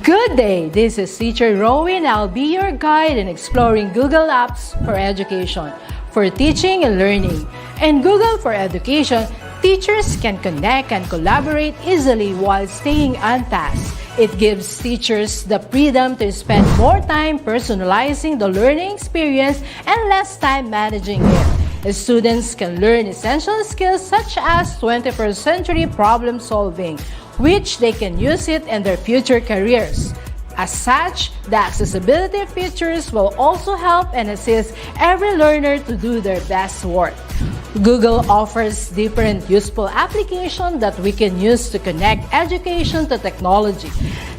Good day! This is Teacher Rowan. I'll be your guide in exploring Google Apps for education, for teaching and learning. In Google for Education, teachers can connect and collaborate easily while staying on task. It gives teachers the freedom to spend more time personalizing the learning experience and less time managing it. Students can learn essential skills such as 21st century problem solving, which they can use it in their future careers. As such, the accessibility features will also help and assist every learner to do their best work. Google offers different useful applications that we can use to connect education to technology.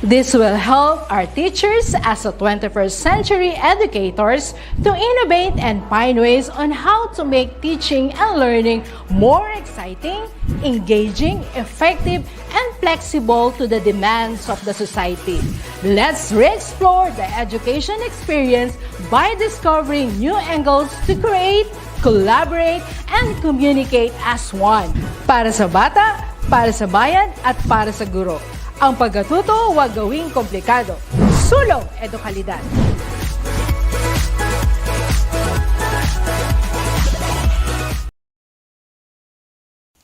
This will help our teachers as a 21st century educators to innovate and find ways on how to make teaching and learning more exciting, engaging, effective, and flexible to the demands of the society. Let's re-explore the education experience by discovering new angles to create, collaborate, and communicate as one. Para sa bata, para sa bayan, at para sa guro. Ang pagkatuto huwag gawing komplikado. Sulong edukalidad.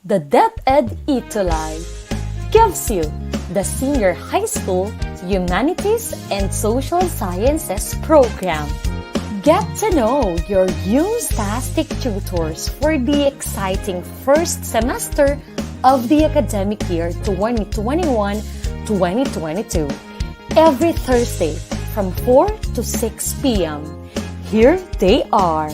The DepEd ETUlay gives you the Senior High School Humanities and Social Sciences program. Get to know your UMStastic tutors for the exciting first semester of the academic year 2021-2022 every Thursday from 4 to 6 p.m. Here they are.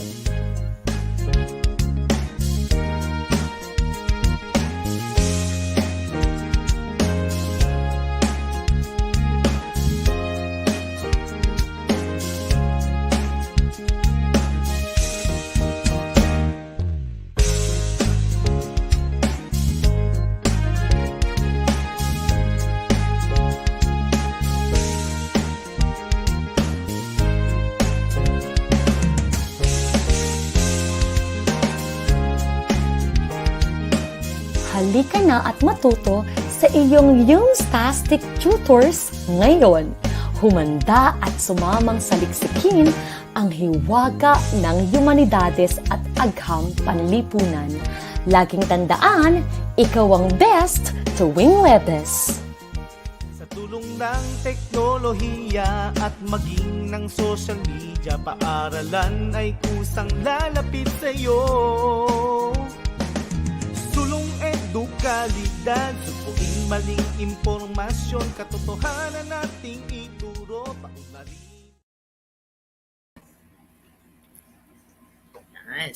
Halika na at matuto sa iyong UMStastic tutors ngayon. Humanda at sumamang saliksikin ang hiwaga ng humanidades at agham panlipunan. Laging tandaan, ikaw ang best tuwing Webes. Sa tulong ng teknolohiya at maging ng social media, paaralan ay kusang lalapit sa iyo. Sulong edukalidad, supuin maling impormasyon, katotohanan nating ituro, paunlarin.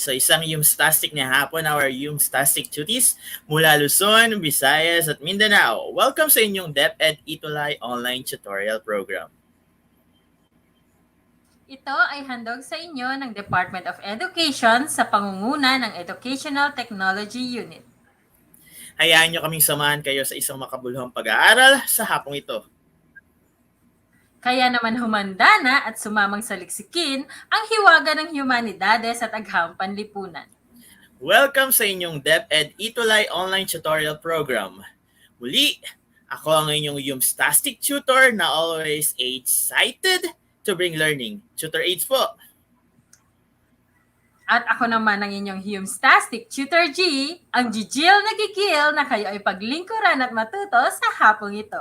So isang UMStastic na hapon, our UMStastic tuties mula Luzon, Visayas at Mindanao. Welcome sa inyong DepEd ETUlay online tutorial program. Ito ay handog sa inyo ng Department of Education sa pangunguna ng Educational Technology Unit. Hayaan nyo kaming samahan kayo sa isang makabuluhang pag-aaral sa hapong ito. Kaya naman humanda na at sumamang saliksikin ang hiwaga ng humanidades at agham panlipunan. Welcome sa inyong DepEd ETUlay online tutorial program. Muli, ako ang inyong UMStastic tutor na always excited to bring learning. Tutor Aids po. At ako naman ang inyong UMStastic Tutor G, ang gigil na gigil na kayo ay paglingkuran at matuto sa hapong ito.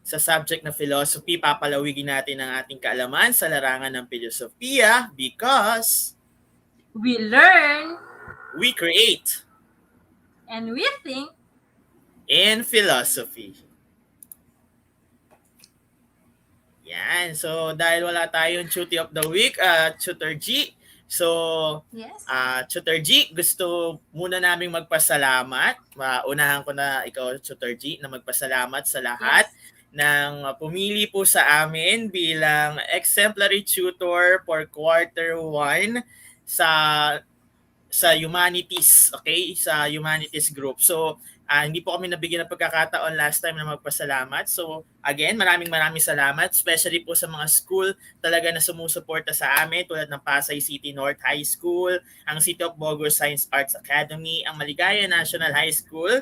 Sa subject na philosophy, papalawigin natin ang ating kaalaman sa larangan ng filosofiya because We learn, we create and we think. in philosophy. Yan. So, dahil wala tayong Tutor of the Week, Tutor G, so, Yes. Tutor G, gusto muna naming magpasalamat. Unahan ko na ikaw, Tutor G, na magpasalamat sa lahat ng pumili po sa amin bilang exemplary tutor for quarter 1 sa humanities, okay? Sa humanities group. So, Hindi po kami nabigyan ng pagkakataon last time na magpasalamat. So again, maraming salamat, especially po sa mga school talaga na sumusuporta sa amin tulad ng Pasay City North High School, ang City of Bogor Science Arts Academy, ang Maligaya National High School,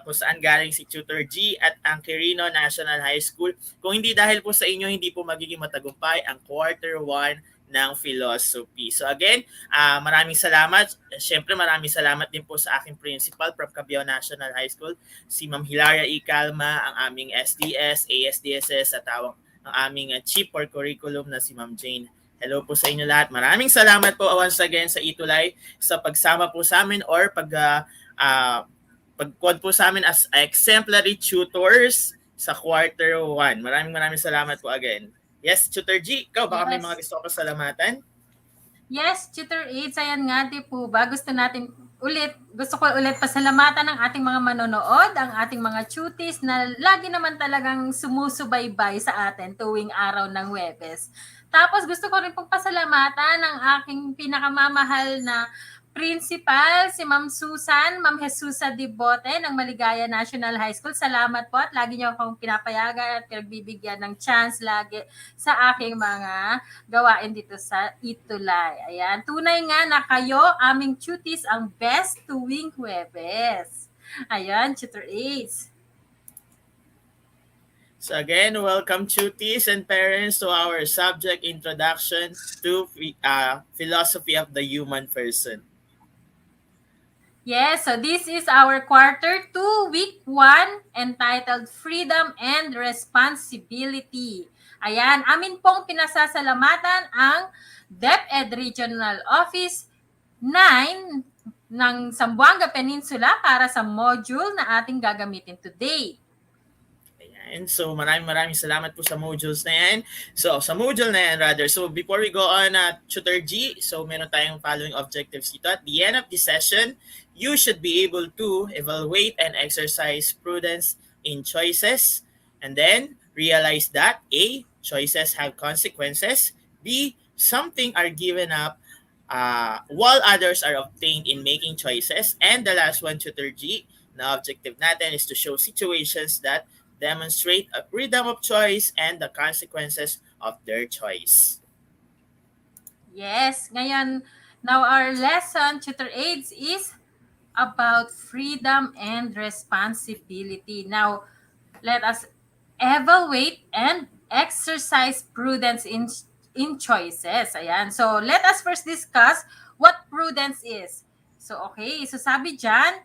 kung saan galing si Tutor G, at ang Quirino National High School. Kung hindi dahil po sa inyo, hindi po magiging matagumpay ang quarter 1 ng philosophy. So again, maraming salamat. Siyempre maraming salamat din po sa aking principal, Prof. Cabiao National High School, si Ma'am Hilaria E. Calma, ang aming SDS, ASDSS, at ang aming Chief for Curriculum na si Ma'am Jane. Hello po sa inyo lahat. Maraming salamat po once again sa ETUlay sa pagsama po sa amin or pagkuhan po sa amin as exemplary tutors sa quarter 1. Maraming salamat po again. Yes, Tutor G, ikaw baka may mga gusto ko pasalamatan? Yes, Tutor Aids, ayan nga di po ba, gusto ko ulit pasalamatan ng ating mga manonood, ang ating mga tuties na lagi naman talagang sumusubaybay sa atin tuwing araw ng Huwebes. Tapos gusto ko rin pong pasalamatan ng aking pinakamamahal na principal, si Ma'am Susan, Ma'am Jesusa Dibote ng Maligaya National High School. Salamat po at lagi niyo akong pinapayagan at pinagbibigyan ng chance lagi sa aking mga gawain dito sa ETUlay. Ayan, tunay nga na kayo, aming tuties, ang best tuwing Huwebes. Ayan, Tutor Ace. So again, welcome tuties and parents to our subject introduction to philosophy of the human person. Yes, so this is our quarter 2, week 1, entitled Freedom and Responsibility. Ayan, amin pong pinasasalamatan ang DepEd Regional Office 9 ng Zamboanga Peninsula para sa module na ating gagamitin today. And so maraming salamat po sa modules na yan. So sa module na yan rather. So before we go on Tutor G, so meron tayong following objectives dito. At the end of the session, you should be able to evaluate and exercise prudence in choices. And then realize that A, choices have consequences. B, something are given up while others are obtained in making choices. And the last one, Tutor G, na objective natin is to show situations that demonstrate a freedom of choice and the consequences of their choice. Yes, ngayon, now our lesson, Tutor Aids, is about freedom and responsibility. Now, let us evaluate and exercise prudence in choices. Ayan. So, let us first discuss what prudence is. So, okay. So, sabi dyan,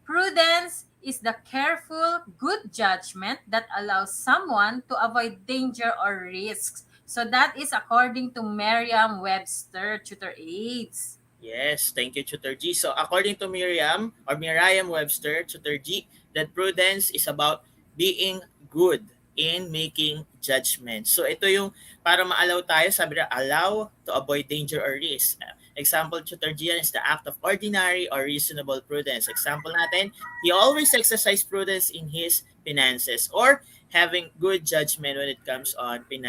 prudence is the careful, good judgment that allows someone to avoid danger or risks. So that is according to Merriam-Webster, Tutor Aids. Yes, thank you, Tutor G. So according to Merriam-Webster, Tutor G, that prudence is about being good in making judgment. So ito yung para ma-allow tayo, sabi na, allow to avoid danger or risk. Example, Tutor G, is the act of ordinary or reasonable prudence. Example natin, he always exercise prudence in his finances or having good judgment when it comes on with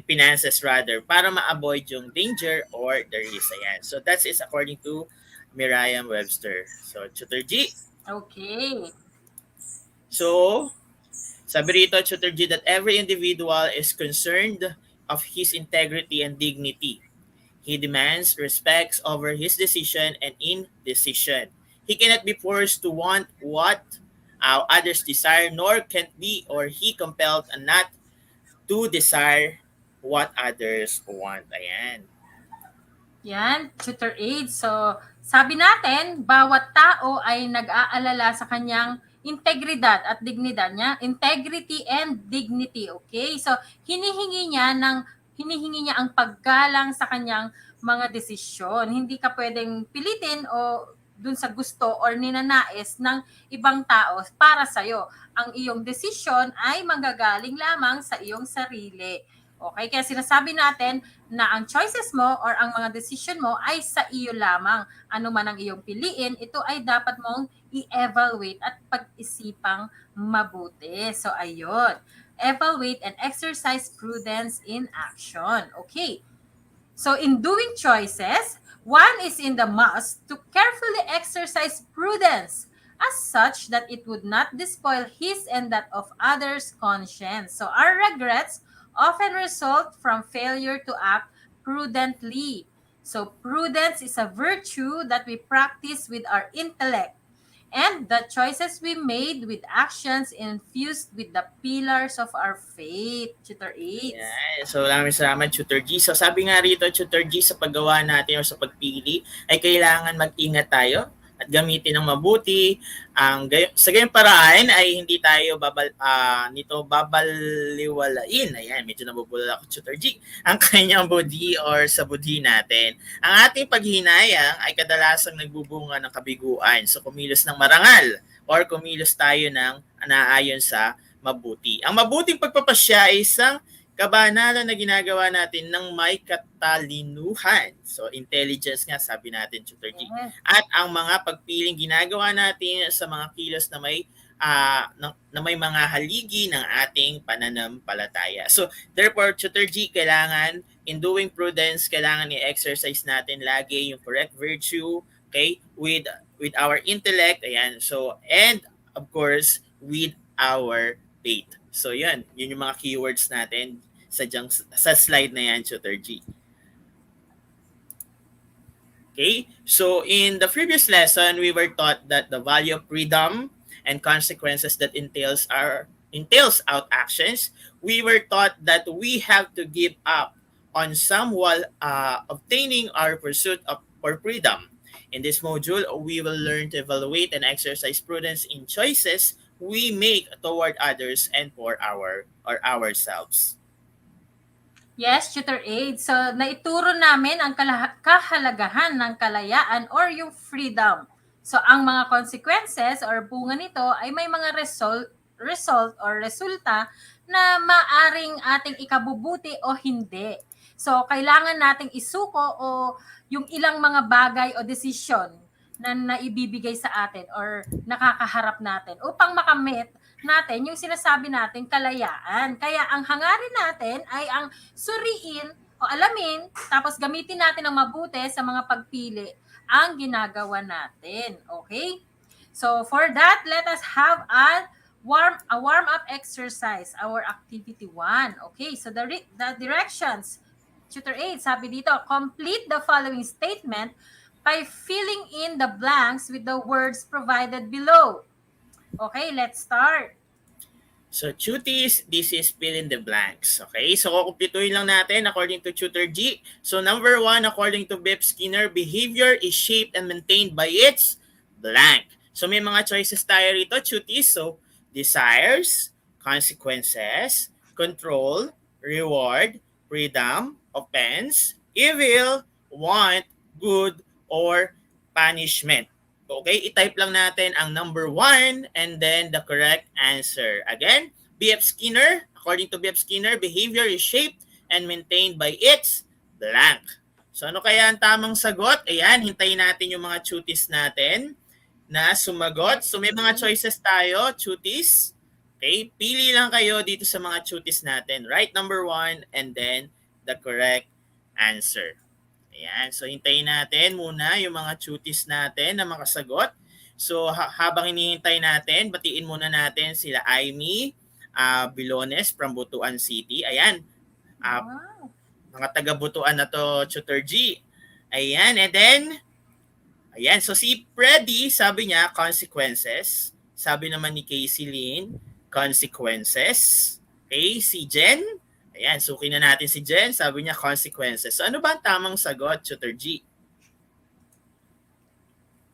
finances rather, para ma-avoid yung danger or the risk. Ayan. So that is according to Merriam-Webster. So, Tutor G. Okay. So, sabi rito, Tutor G, that every individual is concerned of his integrity and dignity. He demands respect over his decision and indecision. He cannot be forced to want what others desire, nor can be or he compelled not to desire what others want. Ayan. Yan, Tutor Aid. So, sabi natin, bawat tao ay nag-aalala sa kanyang integridad at dignidad niya, integrity and dignity, okay? So, hinihingi niya ang paggalang sa kanyang mga desisyon. Hindi ka pwedeng pilitin o dun sa gusto or ninanais ng ibang tao para sa'yo. Ang iyong desisyon ay manggagaling lamang sa iyong sarili. Okay, kaya sinasabi natin na ang choices mo or ang mga decision mo ay sa iyo lamang. Ano man ang iyong piliin, ito ay dapat mong i-evaluate at pag-isipang mabuti. So, ayun. Evaluate and exercise prudence in action. Okay. So in doing choices, one is in the must to carefully exercise prudence as such that it would not despoil his and that of others' conscience. So our regrets often result from failure to act prudently. So prudence is a virtue that we practice with our intellect and the choices we made with actions infused with the pillars of our faith. Tutor AIDS. Ayan. So, maraming salamat, Tutor G. So, sabi nga rito, Tutor G, sa paggawa natin o sa pagpili, ay kailangan mag-ingat tayo at gamitin ng mabuti. Sa gayong paraan ay hindi tayo babaliwalain. Ayan, medyo nabubulol ako, Tutor G. Ang kanyang budi or sa budi natin. Ang ating paghinayang ay kadalasang nagbubunga ng kabiguan. So, kumilos ng marangal or kumilos tayo ng naayon sa mabuti. Ang mabuting pagpapasya ay isang kabanalan na ginagawa natin ng may katalinuhan. So, intelligence nga, sabi natin, Tutor G. At ang mga pagpiling ginagawa natin sa mga kilos na may mga haligi ng ating pananampalataya. So, therefore, Tutor G, kailangan, in doing prudence, kailangan i-exercise natin lagi yung correct virtue, okay, with our intellect, ayan. So, and, of course, with our faith. So, yun yung mga keywords natin sa slide na yan, Tutor G. Okay? So, in the previous lesson, we were taught that the value of freedom and consequences that entails out actions. We were taught that we have to give up on some while obtaining our pursuit for freedom. In this module, we will learn to evaluate and exercise prudence in choices we make toward others and for ourselves. Yes, Tutor Aid. So, naituro namin ang kahalagahan ng kalayaan or yung freedom. So, ang mga consequences or bunga nito ay may mga result or resulta na maaring ating ikabubuti o hindi. So, kailangan nating isuko o yung ilang mga bagay o desisyon na naibibigay sa atin or nakakaharap natin upang makamit natin yung sinasabi natin kalayaan. Kaya ang hangarin natin ay ang suriin o alamin, tapos gamitin natin ng mabuti sa mga pagpili ang ginagawa natin. Okay? So for that, let us have a warm-up exercise, our activity 1. Okay, so the directions, Tutor 8, sabi dito, complete the following statement by filling in the blanks with the words provided below. Okay, let's start. So, tuties, this is fill in the blanks. Okay, so kukumpletuhin lang natin according to Tutor G. So, number 1, according to Bep Skinner, behavior is shaped and maintained by its blank. So, may mga choices tayo rito, tuties. So, desires, consequences, control, reward, freedom, offense, evil, want, good, or punishment. Okay, i-type lang natin ang number 1 and then the correct answer. Again, B.F. Skinner, according to B.F. Skinner, behavior is shaped and maintained by its blank. So ano kaya ang tamang sagot? Ayan, hintayin natin yung mga tuties natin na sumagot. So may mga choices tayo, tuties. Okay, pili lang kayo dito sa mga tuties natin. Right number 1 and then the correct answer. Ayan, so hintayin natin muna yung mga tuties natin na makasagot. So habang hinihintay natin, batiin muna natin sila Aimee Bilones from Butuan City. Ayan, Wow. mga taga-Butuan na to, Tutor G. Ayan, and then, ayan, so si Freddy, sabi niya, consequences. Sabi naman ni Casey Lynn, consequences. Okay, si Jen, ayan, sukin na natin si Jen. Sabi niya, consequences. So ano ba ang tamang sagot, Tutor G?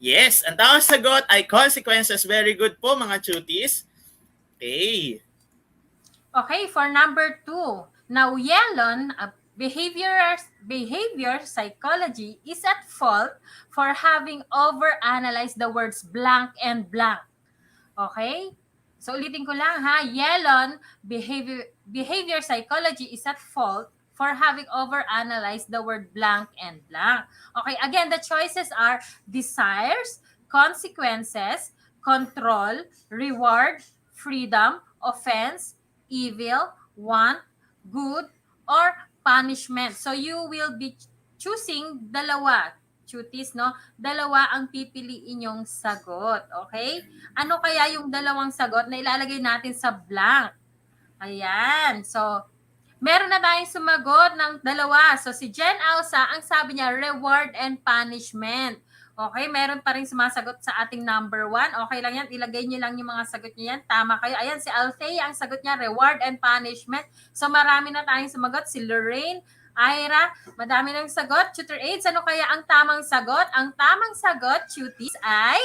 Yes, ang tamang sagot ay consequences. Very good po, mga tuties. Okay. Okay, for number 2. Now, Yelon, behavior psychology is at fault for having overanalyzed the words blank and blank. Okay? So ulitin ko lang ha, Yelon, behavior psychology is at fault for having overanalyzed the word blank and blank. Okay, again, the choices are desires, consequences, control, reward, freedom, offense, evil, want, good, or punishment. So you will be choosing dalawa. Cuties, no? Dalawa ang pipiliin yung sagot. Okay? Ano kaya yung dalawang sagot na ilalagay natin sa blank? Ayan. So, meron na tayong sumagot ng dalawa. So, si Jen Ausa, ang sabi niya, reward and punishment. Okay, meron pa rin sumasagot sa ating number 1. Okay lang yan, ilagay niyo lang yung mga sagot niyo yan. Tama kayo. Ayan, si Althea, ang sagot niya, reward and punishment. So, marami na tayong sumagot. Si Lorraine, Ira, madami nang sagot. Tutor Aids, ano kaya ang tamang sagot? Ang tamang sagot, cuties, ay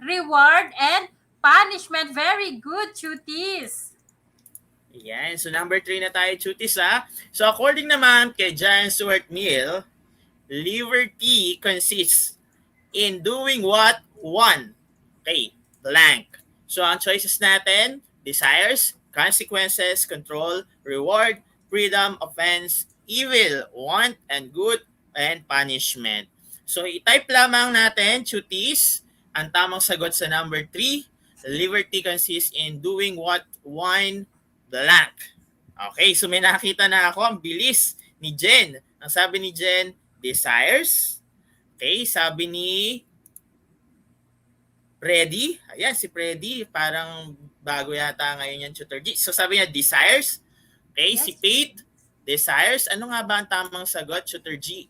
reward and punishment. Very good, cuties. Yan. So number 3 na tayo, Chutis, ha? So according naman kay John Stuart Mill, liberty consists in doing what? One. Okay. Blank. So ang choices natin, desires, consequences, control, reward, freedom, offense, evil, want, and good, and punishment. So i-type lamang natin, Chutis, ang tamang sagot sa number 3. Liberty consists in doing what? One, blank. Okay, so may nakita na ako. Ang bilis ni Jen. Ang sabi ni Jen, desires. Okay, sabi ni Freddy. Ayan, si Freddy. Parang bago yata ngayon yan, Tutor G. So sabi niya, desires. Okay, Yes. si Faith, desires. Ano nga ba ang tamang sagot, Tutor G?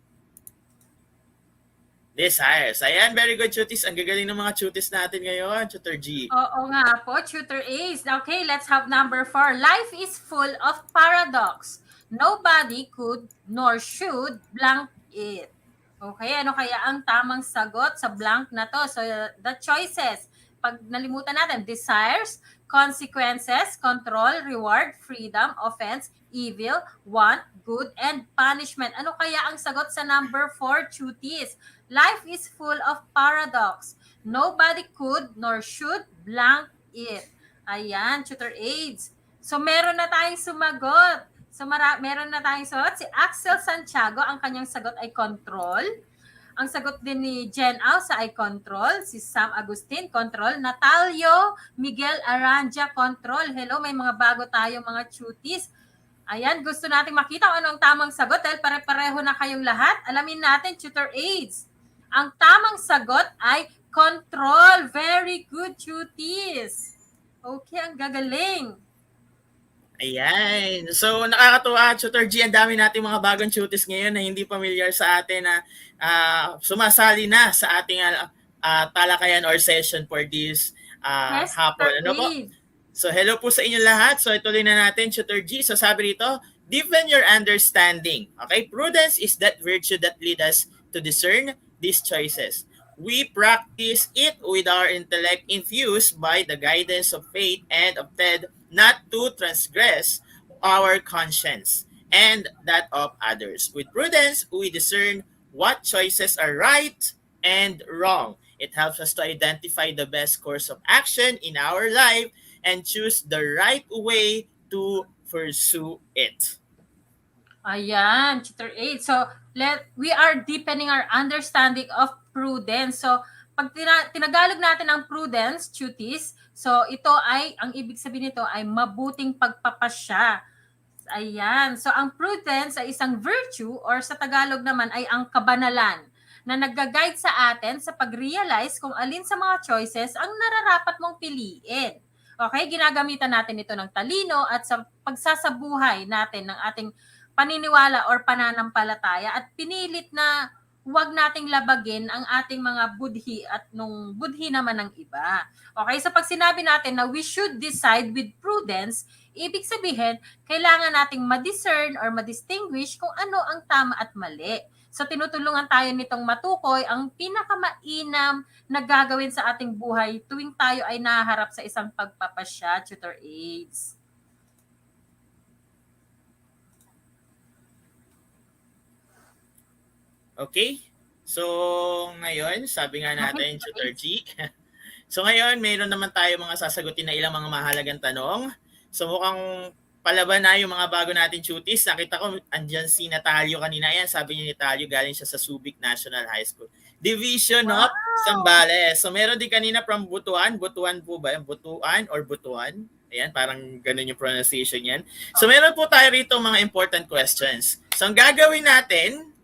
Desires. Ayan, very good, Chutis. Ang gagaling ng mga Chutis natin ngayon, Tutor G. Oo nga po, Tutor Ace. Okay, let's have number 4. Life is full of paradox. Nobody could nor should blank it. Okay, ano kaya ang tamang sagot sa blank na to? So, the choices. Pag nalimutan natin, desires, consequences, control, reward, freedom, offense, evil, want, good, and punishment. Ano kaya ang sagot sa number 4, Chutis? Life is full of paradox. Nobody could nor should blank it. Ayan, Tutor Aids. So, meron na tayong sumagot. So, meron na tayong sagot. Si Axel Santiago, ang kanyang sagot ay control. Ang sagot din ni Jen Ausa ay control. Si Sam Agustin, control. Natalio Miguel Aranja, control. Hello, may mga bago tayo mga Chutis. Ayan, gusto natin makita kung ano ang tamang sagot dahil pare-pareho na kayong lahat. Alamin natin, Tutor Aids. Ang tamang sagot ay control. Very good, Chutis. Okay, ang gagaling. Ayan. So, nakakatuwa, Tutor G, ang dami nating mga bagong Chutis ngayon na hindi familiar sa atin na sumasali na sa ating talakayan or session for this Yes, hapon. Ano po? So, hello po sa inyo lahat. So, ituloy na natin, Tutor G. So, sabi rito, deepen your understanding. Okay? Prudence is that virtue that leads us to discern these choices. We practice it with our intellect infused by the guidance of faith and of DepEd, not to transgress our conscience and that of others. With prudence, we discern what choices are right and wrong. It helps us to identify the best course of action in our life and choose the right way to pursue it. Ayan, Tutor 8. So, we are deepening our understanding of prudence. So, pag tinagalog natin ang prudence, Chutis, so ito ay, ang ibig sabihin nito ay mabuting pagpapasya. Ayan. So, ang prudence ay isang virtue or sa Tagalog naman ay ang kabanalan na nagga-guide sa atin sa pag-realize kung alin sa mga choices ang nararapat mong piliin. Okay? Ginagamitan natin ito ng talino at sa pagsasabuhay natin ng ating paniniwala or pananampalataya at pinilit na huwag nating labagin ang ating mga budhi at nung budhi naman ng iba. Okay, so pag sinabi natin na we should decide with prudence, ibig sabihin, kailangan nating ma-discern or ma-distinguish kung ano ang tama at mali. So tinutulungan tayo nitong matukoy ang pinakamainam na gagawin sa ating buhay tuwing tayo ay naharap sa isang pagpapasya, Tutor Aids. Okay? So, ngayon, sabi nga natin, Tutor G. So, ngayon, mayroon naman tayo mga sasagutin na ilang mga mahalagang tanong. So, mukhang palaban na yung mga bago natin Chutis. Nakita ko, andyan si Natalio kanina. Yan, sabi niya Natalio, galing siya sa Subic National High School. Division of Zambales. So, meron din kanina from Butuan. Butuan po ba? Butuan or Butuan? Ayan, parang ganun yung pronunciation yan. So, meron po tayo rito mga important questions. So, ang gagawin natin,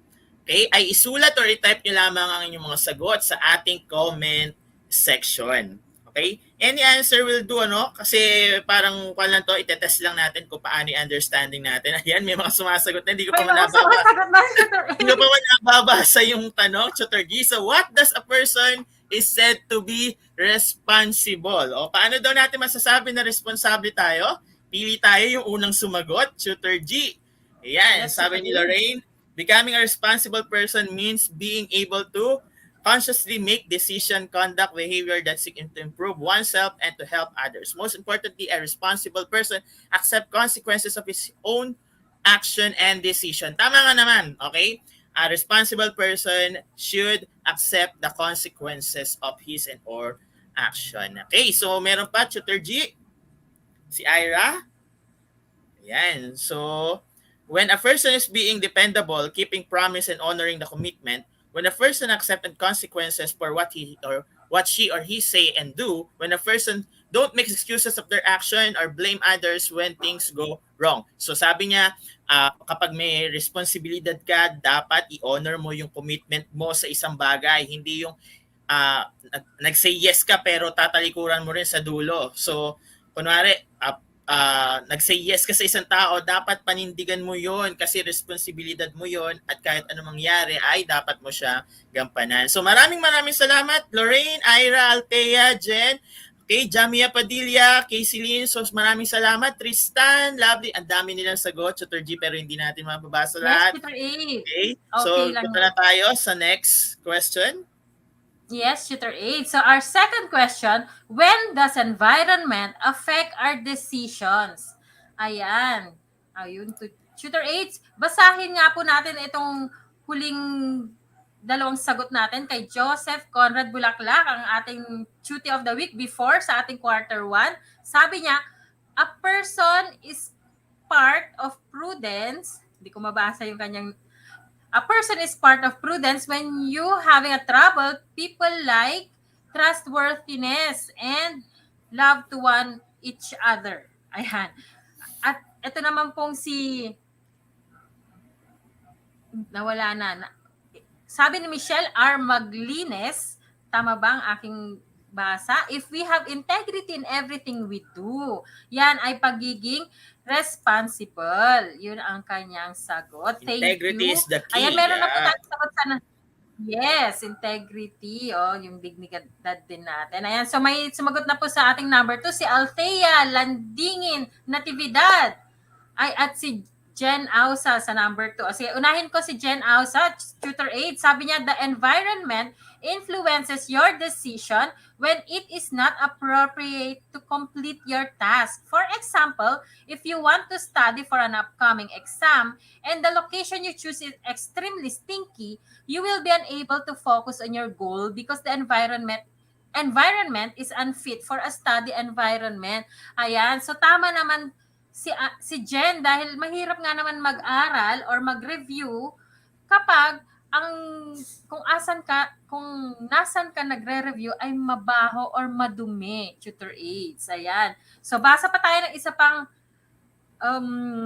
okay, ay isulat or i-type nyo lamang ang inyong mga sagot sa ating comment section. Okay? Any answer will do, ano? Kasi parang lang to, itetest lang natin kung paano yung understanding natin. Ayan, may mga sumasagot na, hindi ko pa May mga manababa. sumasagot na, Tutor Hindi ko Aid. pa manababasa yung tanong, Tutor G. So, what does a person is said to be responsible? O, paano daw natin masasabi na responsable tayo? Pili tayo yung unang sumagot, Tutor G. Ayan, Yes, sabi Tutor ni Aid. Lorraine, becoming a responsible person means being able to consciously make decision, conduct behavior that seek to improve oneself and to help others. Most importantly, a responsible person accept consequences of his own action and decision. Tama nga naman, okay? A responsible person should accept the consequences of his and or action. Okay, so meron pa, Tutor G, si Ira. Yan. So, when a person is being dependable, keeping promise and honoring the commitment, when a person accepted consequences for what he or what she or he say and do, when a person don't make excuses of their action or blame others when things go wrong. So sabi niya, kapag may responsibilidad ka, dapat i-honor mo yung commitment mo sa isang bagay. Hindi yung nag-say yes ka pero tatalikuran mo rin sa dulo. So, kunwari, nag-say yes ka sa isang tao, dapat panindigan mo yon kasi responsibilidad mo yon at kahit anong mangyari ay dapat mo siya gampanan. So maraming salamat Lorraine, Ira, Althea, Jen, kay Jamia Padilla, kay Celine. So maraming salamat Tristan, Lovely. Ang dami nilang sagot, Tutor G, pero hindi natin mababasa lahat. Yes, Tutor Aid. Okay, Okay so lang punta na tayo sa next question. Yes, Tutor Aid. So our second question, when does environment affect our decisions? Ayan. Ayun, Tutor Aid, basahin nga po natin itong huling dalawang sagot natin kay Joseph Conrad Bulaklak, ang ating Cutie of the Week before sa ating quarter 1. Sabi niya, a person is part of prudence. Hindi ko mabasa yung kanyang a person is part of prudence when you having a trouble, people like trustworthiness and love to one each other. Ayan. At ito naman pong si nawala na. Sabi ni Michelle R. Maglines, tama ba ang aking basa? If we have integrity in everything we do, yan ay pagiging responsible. Yun ang kanyang sagot. Thank Integrity you. is the key. Ayan, meron na po tayong sagot sana. Yes, integrity. Oh, yung dignidad din natin. Ayan, so may sumagot na po sa ating number 2, si Althea Landingin Natividad. Ay, at si Jen Ausa sa number 2. Sige, unahin ko si Jen Ausa, Tutor Aid. Sabi niya, the environment influences your decision when it is not appropriate to complete your task. For example, if you want to study for an upcoming exam and the location you choose is extremely stinky, you will be unable to focus on your goal because the environment is unfit for a study environment. Ayan, so tama naman si Jen dahil mahirap nga naman mag-aral or mag-review kapag kung nasan ka nagre-review ay mabaho or madumi, Tutor Aids. Ayan. So basa pa tayo ng isa pang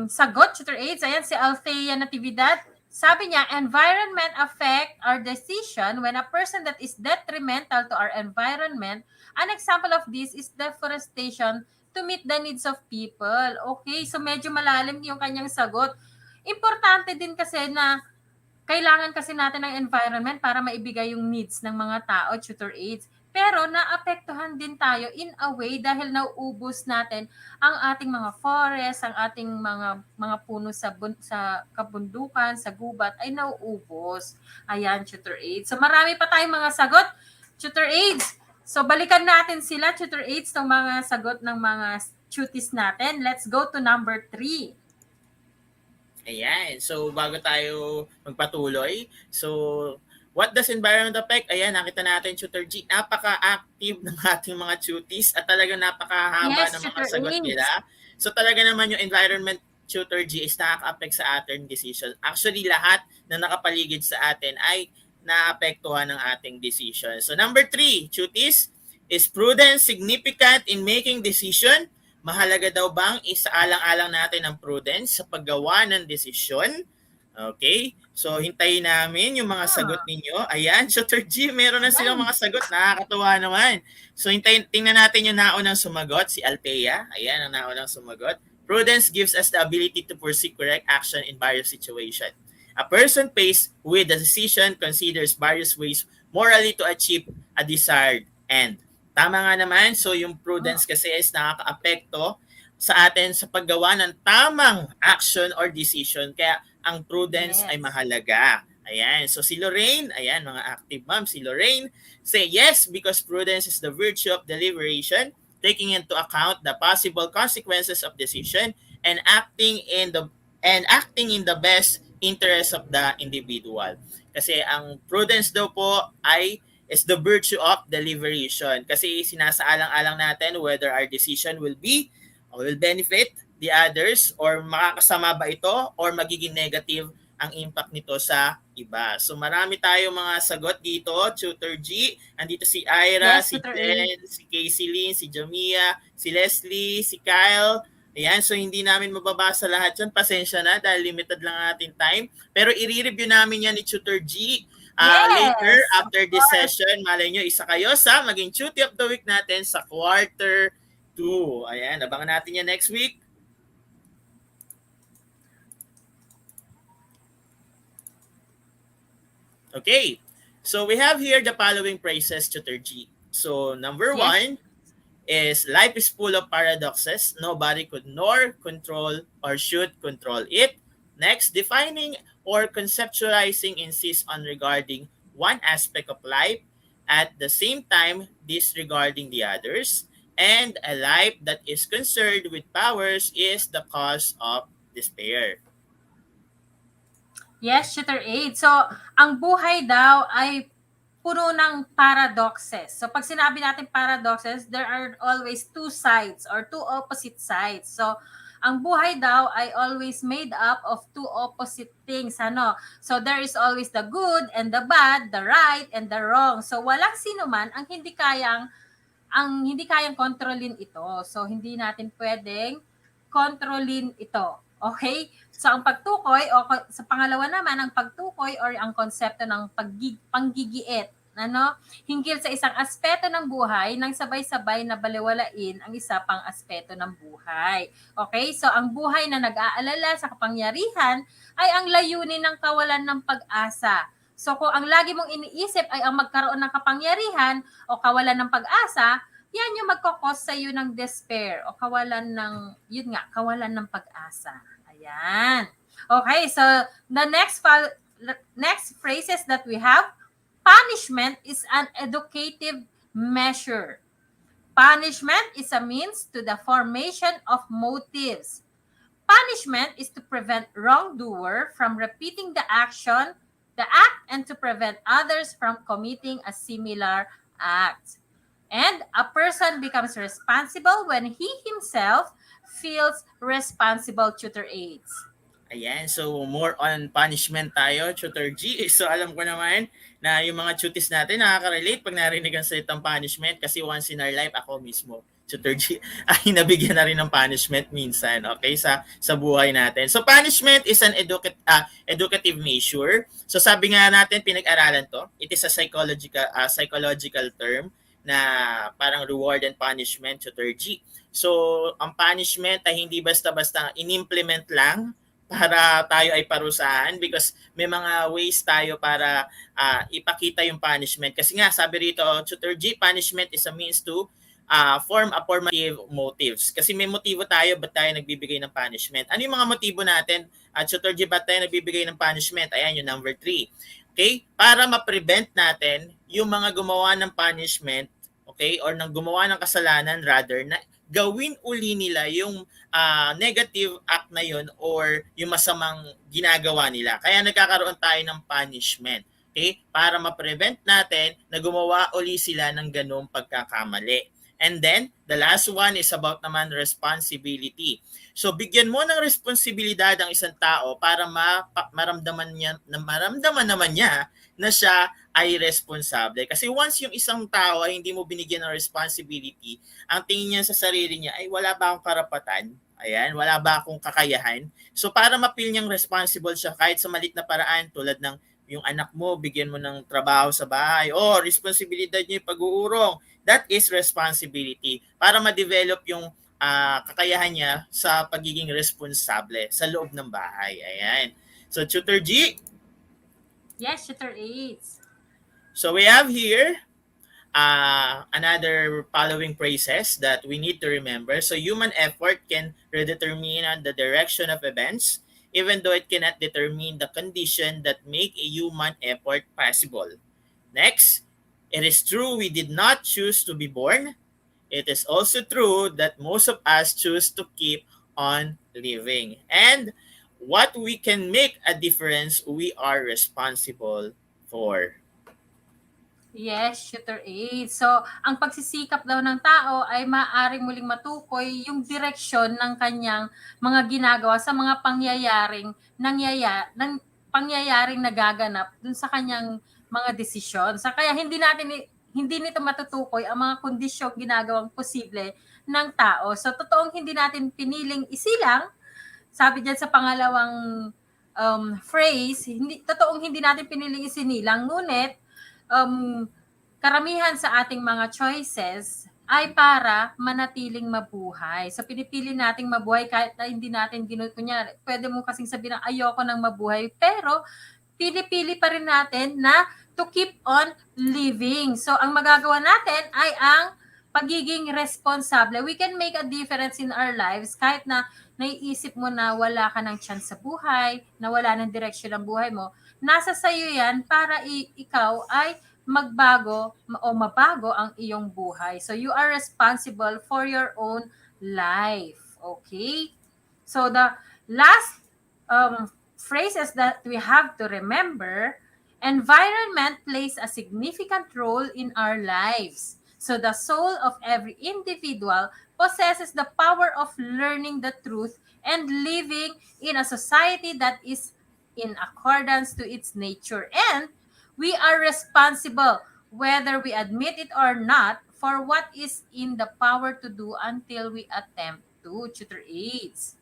sagot, Tutor Aids. Ayan, si Althea Natividad. Sabi niya, environment affect our decision when a person that is detrimental to our environment. An example of this is deforestation to meet the needs of people. Okay, so medyo malalim yung kanyang sagot. Importante din kasi na kailangan kasi natin ng environment para maibigay yung needs ng mga tao, Tutor Aids. Pero naapektuhan din tayo in a way dahil nauubos natin ang ating mga forest, ang ating mga puno sa kabundukan, sa gubat ay nauubos. Ayan, Tutor Aids. So marami pa tayong mga sagot, Tutor Aids. So balikan natin sila, Tutor Aids, ng mga sagot ng mga cuties natin. Let's go to number 3. Ayan. So, bago tayo magpatuloy, so, what does environment affect? Ayan, nakita natin, Tutor G, napaka-active ng ating mga cuties at talagang napakahaba ng mga sagot nila. So, talaga naman yung environment, Tutor G, is nakaka-affect sa ating decision. Actually, lahat na nakapaligid sa atin ay naapektuhan ng ating decision. So, number 3, cuties, is prudence significant in making decision? Mahalaga daw bang isaalang-alang natin ang prudence sa paggawa ng desisyon? Okay? So hintayin namin yung mga sagot ninyo. Ayan, Tutor G, meron na silang Ayan. mga sagot. Nakakatuwa naman. So tingnan natin yung naunang sumagot, si Althea. Ayan, ang naunang sumagot. Prudence gives us the ability to pursue correct action in various situations. A person faced with a decision considers various ways morally to achieve a desired end. Tama nga naman. So yung prudence kasi is nakaka-apekto sa atin sa paggawa ng tamang action or decision. Kaya ang prudence ay Yes. mahalaga. Ayan. So si Lorraine, ayan, mga active ma'am, si Lorraine, say yes because prudence is the virtue of deliberation, taking into account the possible consequences of decision and acting in the best interest of the individual. Kasi ang prudence daw po ay is the virtue of deliberation. Kasi sinasaalang-alang natin whether our decision will benefit the others or makakasama ba ito or magiging negative ang impact nito sa iba. So marami tayong mga sagot dito, Tutor G. Andito si Ira, Yes, si Tutor A. Jen, si Casey Lynn, si Jamia, si Leslie, si Kyle. Ayan, so hindi namin mababasa lahat yun. Pasensya na dahil limited lang ang ating time. Pero i-review namin yan ni Tutor G later Yes, after this session. Malay nyo, isa kayo sa maging Tutor of the Week natin sa quarter 2. Ayan, abangan natin yan next week. Okay, so we have here the following phrases, Tutor G. So number Yes. 1 is life is full of paradoxes. Nobody could nor control or should control it. Next, defining or conceptualizing insists on regarding one aspect of life at the same time disregarding the others. And a life that is concerned with powers is the cause of despair. Yes, Tutor Aid. So, ang buhay daw ay puno ng paradoxes. So, pag sinabi natin paradoxes, there are always two sides or two opposite sides. So, ang buhay daw ay always made up of two opposite things. Ano? So, there is always the good and the bad, the right and the wrong. So, walang sino man ang hindi kayang kontrolin ito. So, hindi natin pwedeng kontrolin ito. Okay? So, ang pagtukoy, o sa pangalawa naman, ang pagtukoy or ang konsepto ng panggigiit, hinggil sa isang aspeto ng buhay nang sabay-sabay na baliwalain ang isa pang aspeto ng buhay. Okay? So, ang buhay na nag-aalala sa kapangyarihan ay ang layunin ng kawalan ng pag-asa. So, kung ang lagi mong iniisip ay ang magkaroon ng kapangyarihan o kawalan ng pag-asa, yan yung magkakos sa iyo ng despair o kawalan ng pag-asa. Ayan. Okay, so the next phrases that we have, punishment is an educative measure. Punishment is a means to the formation of motives. Punishment is to prevent wrongdoer from repeating the act, and to prevent others from committing a similar act. And a person becomes responsible when he himself feels responsible, Tutor Aids. Ayan, so more on punishment tayo, Tutor G. So alam ko naman na yung mga tutis natin nakaka-relate pag narinig ang salitang punishment kasi once in our life ako mismo, Tutor G, ay nabigyan na rin ng punishment minsan, okay, sa buhay natin. So punishment is an educative measure. So sabi nga natin, pinag-aralan to. It is a psychological term na parang reward and punishment, Tutor G. So, ang punishment ay hindi basta-basta in-implement lang para tayo ay parusahan because may mga ways tayo para ipakita yung punishment. Kasi nga, sabi rito, Tutor G, punishment is a means to form a formative motives. Kasi may motibo tayo, ba't tayo nagbibigay ng punishment? Ano yung mga motibo natin? Tutor G, ba't tayo nagbibigay ng punishment? Ayan, yung number 3. Okay? Para ma-prevent natin yung mga gumawa ng punishment, okay, or nang gumawa ng kasalanan rather, na gawin uli nila yung negative act na yun or yung masamang ginagawa nila. Kaya nagkakaroon tayo ng punishment. Okay? Para ma-prevent natin na gumawa uli sila ng ganung pagkakamali. And then, the last one is about naman responsibility. So, bigyan mo ng responsibilidad ang isang tao para maramdaman naman niya na siya ay responsable. Kasi once yung isang tao ay hindi mo binigyan ng responsibility, ang tingin niya sa sarili niya ay wala ba akong karapatan? Ayan, wala ba akong kakayahan? So para mapil niyang responsible siya kahit sa malit na paraan tulad ng yung anak mo, bigyan mo ng trabaho sa bahay. Oh, responsibilidad niya yung pag-uurong. That is responsibility. Para ma-develop yung kakayahan niya sa pagiging responsable sa loob ng bahay. Ayan. So, Tutor G, Yes, Tutor 8. so we have here another following phrases that we need to remember. So human effort can redetermine the direction of events, even though it cannot determine the condition that make a human effort possible. Next, it is true we did not choose to be born. It is also true that most of us choose to keep on living. And what we can make a difference, we are responsible for. Yes, Tutor 8. So, ang pagsisikap daw ng tao ay maaaring muling matukoy yung direksyon ng kanyang mga ginagawa sa mga pangyayaring nagaganap dun sa kanyang mga desisyon. Sa kaya hindi nito matutukoy ang mga kondisyong ginagawang posible ng tao. So, totoong hindi natin piniling isilang, sabi diyan sa pangalawang phrase, totoong hindi natin piniling isinilang, ngunit karamihan sa ating mga choices ay para manatiling mabuhay. So, pinipili nating mabuhay kahit na hindi natin kunyari, pwede mo kasing sabihin na ayoko nang mabuhay, pero pinipili pa rin natin na to keep on living. So, ang magagawa natin ay ang pagiging responsable. We can make a difference in our lives kahit na naiisip mo na wala ka ng chance sa buhay, na wala ng direksyon ang buhay mo. Nasa sayo yan para ikaw ay magbago o mabago ang iyong buhay. So, you are responsible for your own life. Okay? So, the last phrases that we have to remember, environment plays a significant role in our lives. So, the soul of every individual possesses the power of learning the truth and living in a society that is in accordance to its nature. And we are responsible, whether we admit it or not, for what is in the power to do until we attempt to. Tutor 8.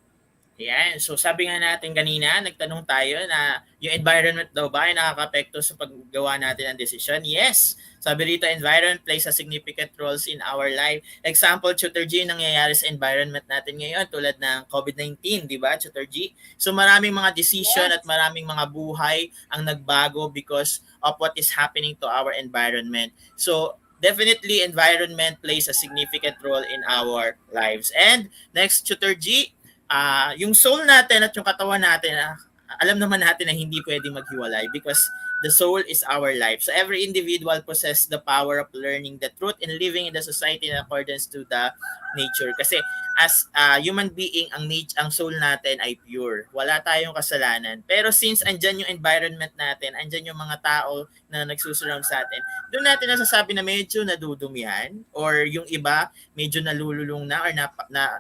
Yan. So sabi nga natin kanina, nagtanong tayo na yung environment daw ba ay nakaka-apekto sa paggawa natin ng desisyon? Yes. Sabi rito, environment plays a significant roles in our life. Example, Tutor G, nangyayari sa environment natin ngayon tulad ng COVID-19, di ba, Tutor G? So maraming mga decision at maraming mga buhay ang nagbago because of what is happening to our environment. So definitely, environment plays a significant role in our lives. And next, Tutor G, yung soul natin at yung katawan natin, alam naman natin na hindi pwedeng maghiwalay because the soul is our life. So every individual possesses the power of learning the truth and living in the society in accordance to the nature. Kasi as human being, ang soul natin ay pure. Wala tayong kasalanan. Pero since andyan yung environment natin, andyan yung mga tao na nagsusurround sa atin, doon natin nasasabi na medyo nadudumihan or yung iba medyo nalululong na or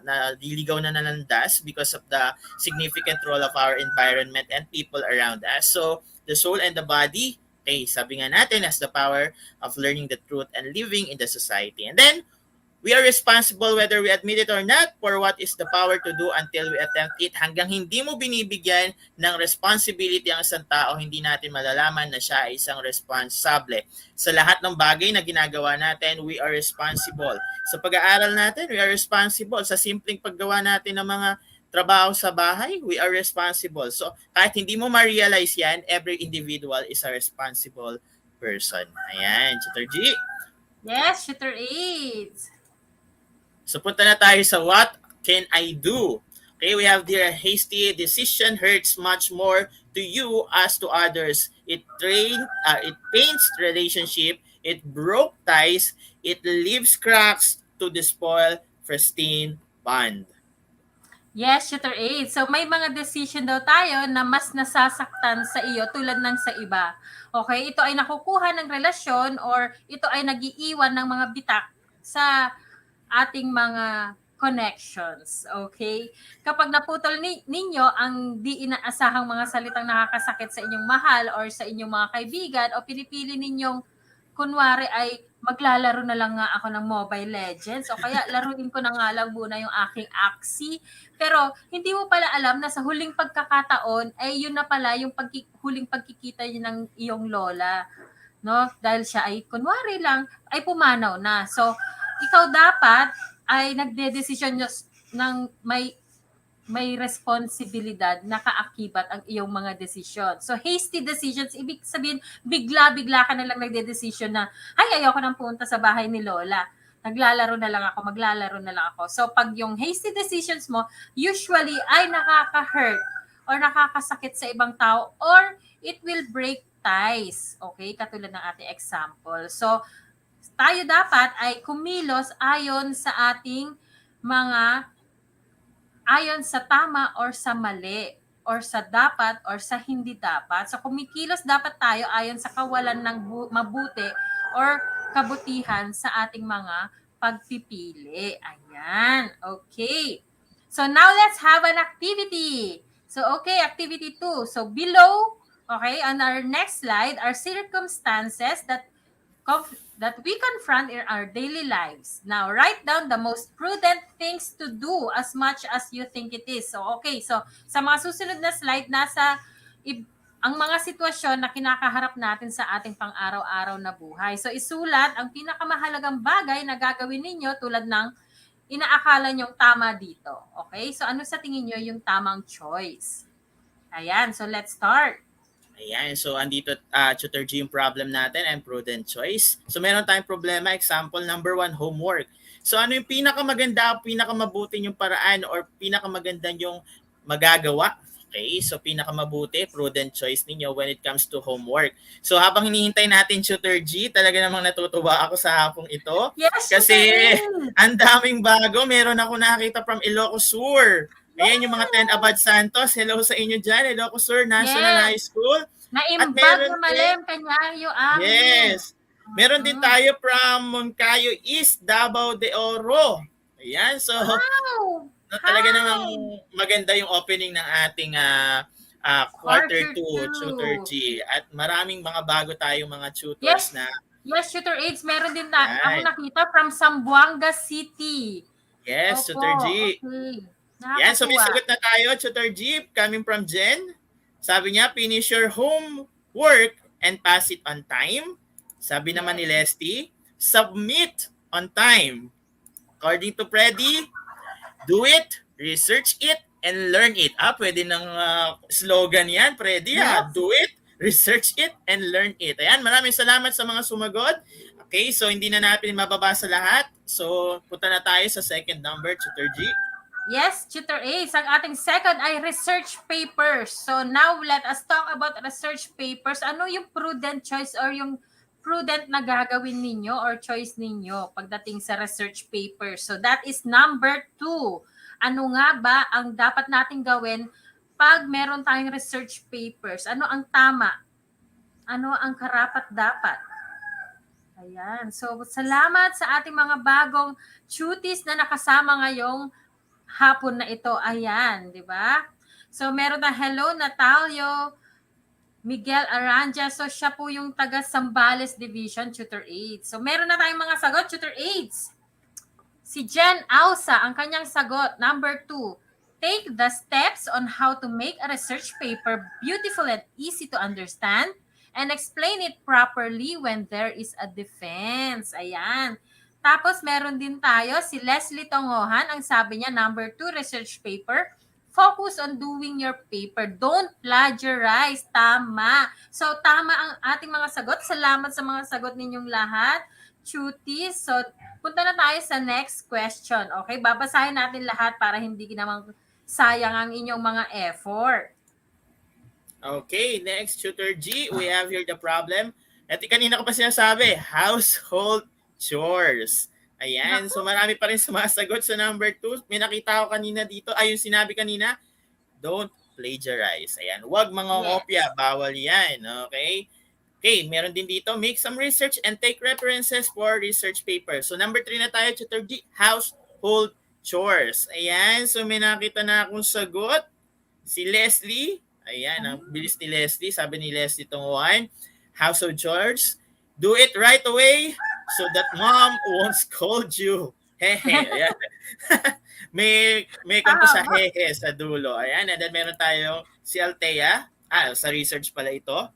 naliligaw na nalandas because of the significant role of our environment and people around us. So the soul and the body, sabi nga natin, has the power of learning the truth and living in the society. And then, we are responsible whether we admit it or not for what is the power to do until we attempt it. Hanggang hindi mo binibigyan ng responsibility ang isang tao, hindi natin malalaman na siya ay isang responsable. Sa lahat ng bagay na ginagawa natin, we are responsible. Sa pag-aaral natin, we are responsible. Sa simpleng paggawa natin ng mga trabaho sa bahay, we are responsible. So, kahit hindi mo ma-realize yan, every individual is a responsible person. Ayan, Tutor G. Yes, Tutor 8. So, punta na tayo sa what can I do? Okay, we have there, hasty decision hurts much more to you as to others. It pains relationship, it broke ties, it leaves cracks to the spoil pristine bond. Yes, Tutor 8. So, may mga decision daw tayo na mas nasasaktan sa iyo tulad ng sa iba. Okay, ito ay nakukuha ng relasyon or ito ay nagiiwan ng mga bitak sa ating mga connections. Okay? Kapag naputol ninyo ang di inaasahang mga salitang nakakasakit sa inyong mahal or sa inyong mga kaibigan o pinipili ninyong kunwari ay maglalaro na lang nga ako ng Mobile Legends o kaya laruin ko na nga lang muna yung aking Axie. Pero hindi mo pala alam na sa huling pagkakataon ay yun na pala yung huling pagkikita niyo ng iyong lola, no? Dahil siya ay kunwari lang ay pumanaw na. So ikaw dapat ay nagdedesisyon ng may responsibilidad na kaakibat ang iyong mga desisyon. So, hasty decisions, ibig sabihin, bigla-bigla ka na lang nagde-desisyon na, ay, ayoko nang punta sa bahay ni Lola. Maglalaro na lang ako. So, pag yung hasty decisions mo, usually ay nakaka-hurt or nakakasakit sa ibang tao or it will break ties. Okay? Katulad ng ating example. So, tayo dapat ay kumilos ayon sa ating mga ayon sa tama or sa mali or sa dapat or sa hindi dapat. So kumikilos dapat tayo ayon sa kawalan ng mabuti or kabutihan sa ating mga pagpipili. Ayan. Okay. So now let's have an activity. So okay, activity 2. So below, okay, on our next slide are circumstances that we confront in our daily lives. Now, write down the most prudent things to do as much as you think it is. So, okay. So, sa mga susunod na slide, ang mga sitwasyon na kinakaharap natin sa ating pang-araw-araw na buhay. So, isulat ang pinakamahalagang bagay na gagawin ninyo tulad ng inaakala nyong tama dito. Okay? So, ano sa tingin nyo yung tamang choice? Ayan. So, let's start. Ayan, so andito Tutor G yung problem natin and prudent choice. So meron tayong problema, example number 1, homework. So ano yung pinakamaganda, pinakamabuti yung paraan or pinakamaganda yung magagawa? Okay, so pinakamabuti, prudent choice ninyo when it comes to homework. So habang hinihintay natin Tutor G, talaga namang natutuwa ako sa hapong ito. Yes, kasi ang daming bago. Meron ako nakita from Ilocos Sur. Ayan yung mga 10 Abad Santos. Hello sa inyo dyan. Ilocos Sur National High School. Naimbag na malim kanyayo amin. Yes. Meron din tayo from Moncayo East, Davao de Oro. Ayan. So, talaga namang maganda yung opening ng ating quarter 2, Tutor G. At maraming mga bago tayong mga tutors na. Yes, Tutor Aids. Meron din ako nakita from Zamboanga City. Yes, Opo, Tutor G. Okay. Yan, so may sagot na tayo, Tutor G, coming from Jen. Sabi niya, finish your homework and pass it on time. Sabi naman ni Leslie, submit on time. According to Freddy, do it, research it, and learn it. Pwede ng slogan yan, Freddy. Do it, research it, and learn it. Ayan, maraming salamat sa mga sumagot. Okay, so hindi na natin mababasa lahat. So, punta na tayo sa second number, Tutor G. Yes, Tutor Ace. Ang ating second ay research papers. So now, let us talk about research papers. Ano yung prudent choice or yung prudent na gagawin ninyo or choice ninyo pagdating sa research papers? So that is number 2. Ano nga ba ang dapat nating gawin pag meron tayong research papers? Ano ang tama? Ano ang karapat-dapat? Ayan. So, salamat sa ating mga bagong tuties na nakasama ngayong hapon na ito. Ayan, di ba? So, meron na hello, Natalio, Miguel Aranja. So, siya po yung taga Sambales Division, Tutor Aids. So, meron na tayong mga sagot, Tutor Aids. Si Jen Ausa, ang kanyang sagot, number 2. Take the steps on how to make a research paper beautiful and easy to understand and explain it properly when there is a defense. Ayan. Tapos, meron din tayo si Leslie Tongohan. Ang sabi niya, number 2, research paper. Focus on doing your paper. Don't plagiarize. Tama. So, tama ang ating mga sagot. Salamat sa mga sagot ninyong lahat. Cuties. So, punta na tayo sa next question. Okay? Babasahin natin lahat para hindi naman sayang ang inyong mga effort. Okay, next, Tutor G. We have here the problem. At kanina ko pa sinasabi, household chores. Ayan, so marami pa rin sumasagot sa number 2. May nakita ko kanina dito, yung sinabi kanina, don't plagiarize. Ayan, huwag mangongopya, bawal yan. Okay? Okay, meron din dito, make some research and take references for research papers. So number 3 na tayo, Tutor G, household chores. Ayan, so may nakita na akong sagot. Si Leslie, ayan, ang bilis ni Leslie, sabi ni Leslie Tonguan, household chores. Do it right away so that mom won't scold you. Hehe. Ayan. may kon pa sa Tama. hehe sa dulo. Ayan. And then meron tayo si Althea. Sa research pala ito.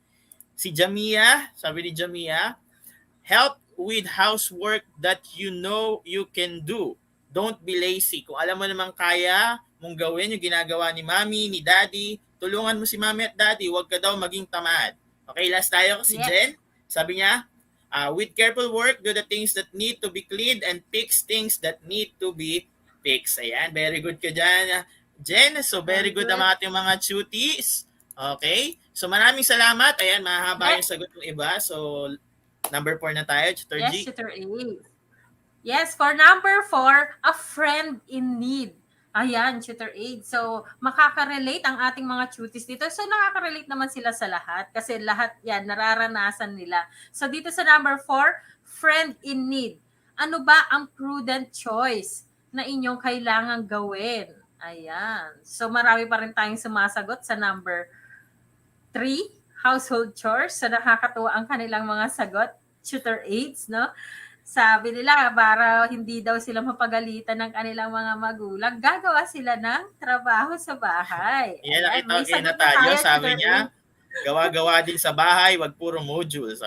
Si Jamia, sabi ni Jamia, help with housework that you know you can do. Don't be lazy. Kung alam mo namang kaya mong gawin yung ginagawa ni mami, ni daddy, tulungan mo si mami at daddy. Huwag ka daw maging tamad. Okay, last tayo si Yes. Jen. Sabi niya, with careful work, do the things that need to be cleaned and fix things that need to be fixed. Ayan, very good ka dyan, Jen. So, very good ang ating mga cuties. Okay? So, maraming salamat. Ayan, mahaba yung sagot ng iba. So, number 4 na tayo, Tutor Yes, G. Tutor A. Yes, for number 4, a friend in need. Ayan, Tutor Aid. So, makaka-relate ang ating mga tuties dito. So, nakaka-relate naman sila sa lahat kasi lahat yan, nararanasan nila. So, dito sa number 4, friend in need. Ano ba ang prudent choice na inyong kailangang gawin? Ayan. So, marami pa rin tayong sumasagot sa number 3, household chores. So, nakakatuwa ang kanilang mga sagot, Tutor Aids, no? Sabi nila, para hindi daw sila mapagalitan ng kanilang mga magulang, gagawa sila ng trabaho sa bahay. Yan, Ayan, may nakita sagot na tayo. tayo, Sabi Tutor niya, Aids. gawa-gawa din sa bahay, wag puro modules.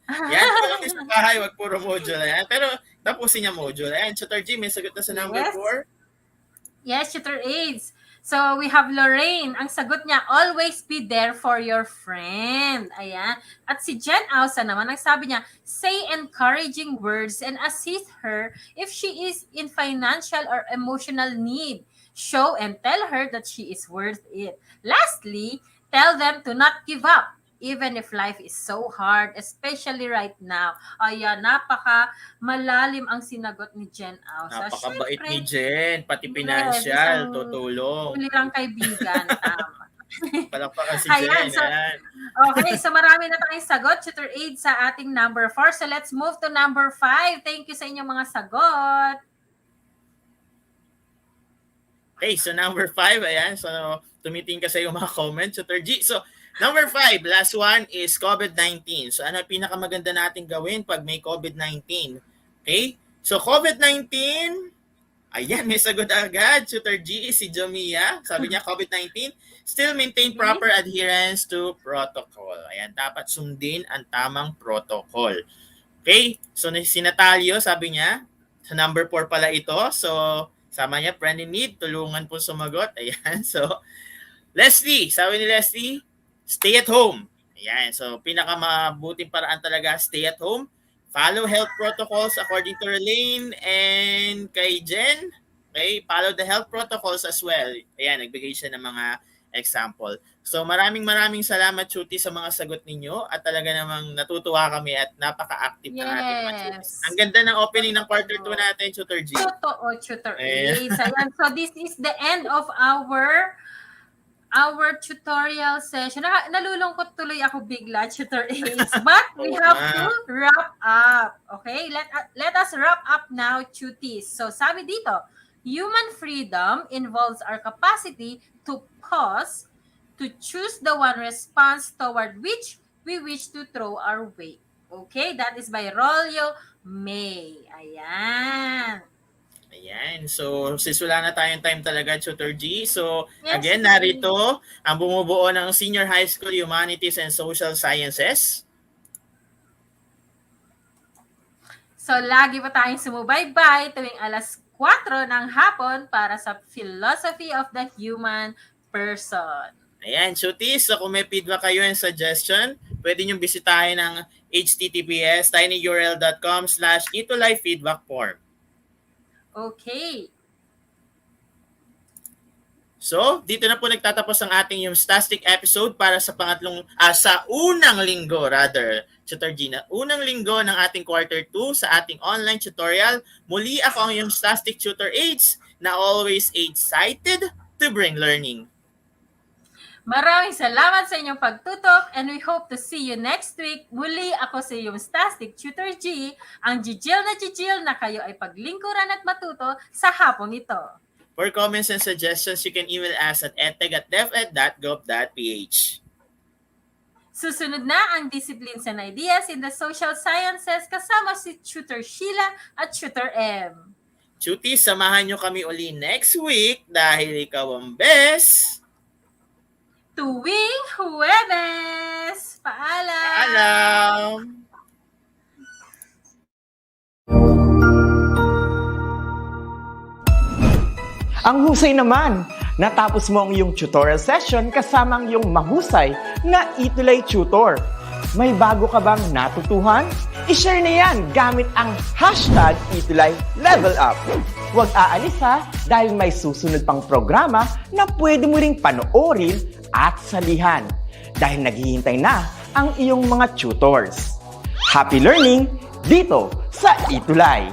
Yan, tulong din sa bahay, wag puro module. Ayan. Pero, tapusin niya module. Ayan, Tutor G, may sagot na sa number Yes. 4. Yes, Tutor Aids. So, we have Lorraine. Ang sagot niya, always be there for your friend. Ayan. At si Jen Ausa naman, ang sabi niya, say encouraging words and assist her if she is in financial or emotional need. Show and tell her that she is worth it. Lastly, tell them to not give up even if life is so hard, especially right now. Ayan, napaka malalim ang sinagot ni Jen Ausa. Napakabait Syempre, ni Jen, pati yes, financial, isang tutulong. ulirang kaibigan. Tama. Palakpakan si Ayan, Jen. so- Ayan. Okay, so marami na tayong sagot, Tutor Aid, sa ating number 4. So let's move to number 5. Thank you sa inyong mga sagot. Okay, so number 5, ayan. So, tumitingin ka sa yung mga comments, Tutor G. So, number 5, last one is COVID-19. So, ano pinakamaganda natin gawin pag may COVID-19? Okay? So, COVID-19, ayan, may sagot agad. Tutor G, si Jamia. Sabi niya, COVID-19, still maintain proper adherence to protocol. Ayan, dapat sundin ang tamang protocol. Okay? So, si Natalio, sabi niya, sa number 4 pala ito. So, sama niya, friend in need, tulungan po sumagot. Ayan, so, Leslie, sabi ni Leslie, stay at home. Ayan, so, pinakamabuting paraan talaga, stay at home. Follow health protocols according to Relaine and kay Jen. Okay, follow the health protocols as well. Ayan, nagbigay siya ng mga example. So maraming salamat, Chuti, sa mga sagot ninyo at talaga namang natutuwa kami at napaka-active ng ating mga Chutis. Yes. Ang ganda ng opening ng quarter 2 natin, Tutor G. Totoo, Tutor Ayan. Aid. Ayan, so this is the end of our tutorial session. Nalulungkot tuloy ako bigla, Tutor Ace. But we have to wrap up. Okay? Let us wrap up now, Chutis. So, sabi dito, human freedom involves our capacity to pause, to choose the one response toward which we wish to throw our weight. Okay? That is by Rolio May. Ayan. Ayan. So, sisula na tayong time talaga, Tutor G. So, Yes, again, Tutor G. narito ang bumubuo ng Senior High School Humanities and Social Sciences. So, lagi pa tayong sumubaybay tuwing alas 4 ng hapon para sa Philosophy of the Human Person. Ayan, Chutis. So, kung may feedback kayo and suggestion, pwede nyo bisitahin ang https://tinyurl.com/ETUlay feedback form. Okay. So, dito na po nagtatapos ang ating yung Stastic episode para sa sa unang linggo, Tutor Gina, unang linggo ng ating quarter 2 sa ating online tutorial. Muli ako ang yung Stastic Tutor Aids na always excited to bring learning. Maraming salamat sa inyong pagtutok and we hope to see you next week. Muli ako sa iyong Stastic Tutor G, ang Gigil na kayo ay paglingkuran at matuto sa hapong ito. For comments and suggestions, you can email us at edtech@deped.gov.ph. Susunod na ang Disciplines and Ideas in the Social Sciences kasama si Tutor Sheila at Tutor M. Chuti, samahan nyo kami uli next week dahil ikaw ang best. Tuwing Huwebes! Paalam! Paalam! Ang husay naman! Natapos mo ang iyong tutorial session kasama ang iyong mahusay na ETUlay tutor. May bago ka bang natutuhan? I-share na yan gamit ang hashtag ETUlay Level Up. Huwag aalis ha dahil may susunod pang programa na pwede mo ring panoorin at salihan dahil naghihintay na ang iyong mga tutors. Happy learning dito sa ETUlay!